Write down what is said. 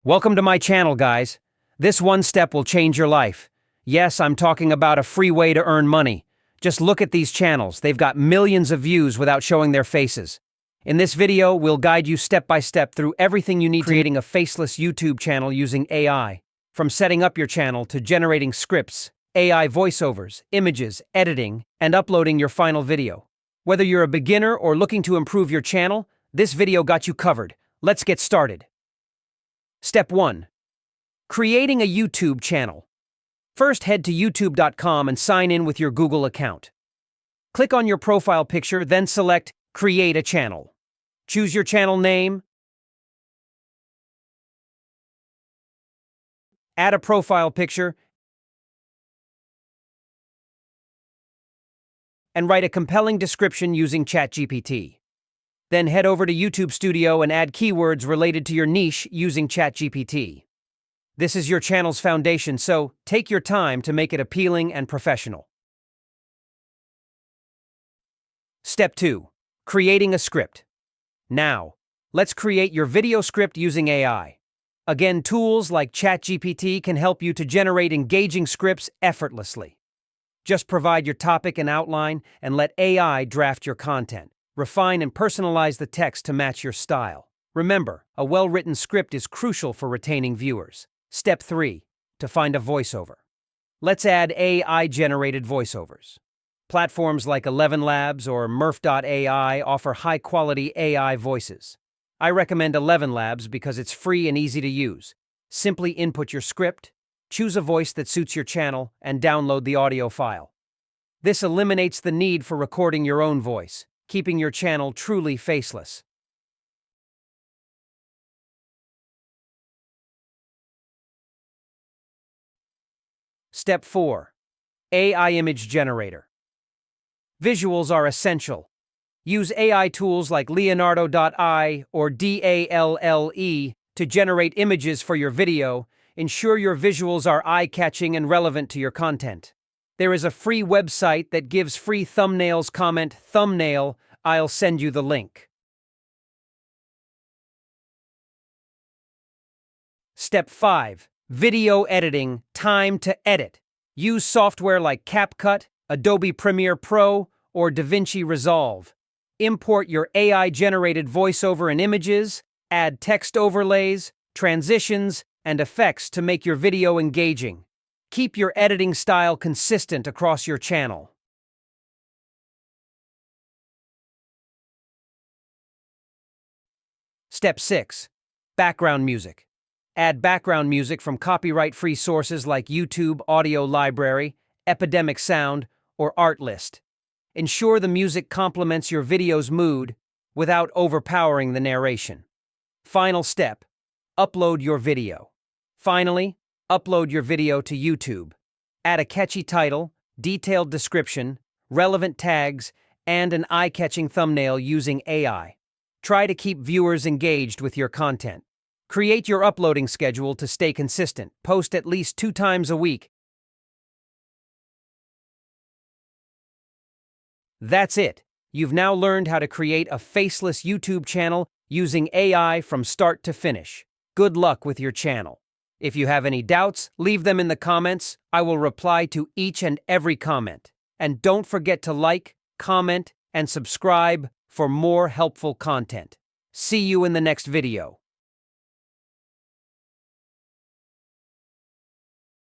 Welcome to my channel, guys. This one step will change your life. Yes, I'm talking about a free way to earn money. Just look at these channels. They've got millions of views without showing their faces. In this video, we'll guide you step by step through everything you need creating a faceless YouTube channel using AI. From setting up your channel to generating scripts, AI voiceovers, images, editing, and uploading your final video. Whether you're a beginner or looking to improve your channel, this video got you covered. Let's get started. Step 1. Creating a YouTube channel. First, head to youtube.com and sign in with your Google account. Click on your profile picture, then select Create a Channel. Choose your channel name. Add a profile picture and write a compelling description using ChatGPT. Then head over to YouTube Studio and add keywords related to your niche using ChatGPT. This is your channel's foundation, so take your time to make it appealing and professional. Step 2. Creating a script. Now, let's create your video script using AI. Again, tools like ChatGPT can help you to generate engaging scripts effortlessly. Just provide your topic and outline and let AI draft your content. Refine and personalize the text to match your style. Remember, a well-written script is crucial for retaining viewers. Step 3. To find a voiceover. Let's add AI-generated voiceovers. Platforms like 11 Labs or Murph.ai offer high-quality AI voices. I recommend 11 Labs because it's free and easy to use. Simply input your script, choose a voice that suits your channel, and download the audio file. This eliminates the need for recording your own voice, keeping your channel truly faceless. Step 4. AI Image Generator. Visuals are essential. Use AI tools like Leonardo.ai or DALLE to generate images for your video. Ensure your visuals are eye-catching and relevant to your content. There is a free website that gives free thumbnails. Comment thumbnail. I'll send you the link. Step 5. Video editing. Time to edit. Use software like CapCut, Adobe Premiere Pro, or DaVinci Resolve. Import your AI-generated voiceover and images, add text overlays, transitions, and effects to make your video engaging. Keep your editing style consistent across your channel. Step 6. Background music. Add background music from copyright-free sources like YouTube Audio Library, Epidemic Sound, or Artlist. Ensure the music complements your video's mood without overpowering the narration. Final step. Upload your video. Finally, upload your video to YouTube. Add a catchy title, detailed description, relevant tags, and an eye-catching thumbnail using AI. Try to keep viewers engaged with your content. Create your uploading schedule to stay consistent. Post at least 2 times a week. That's it. You've now learned how to create a faceless YouTube channel using AI from start to finish. Good luck with your channel. If you have any doubts, leave them in the comments. I will reply to each and every comment. And don't forget to like, comment, and subscribe for more helpful content. See you in the next video.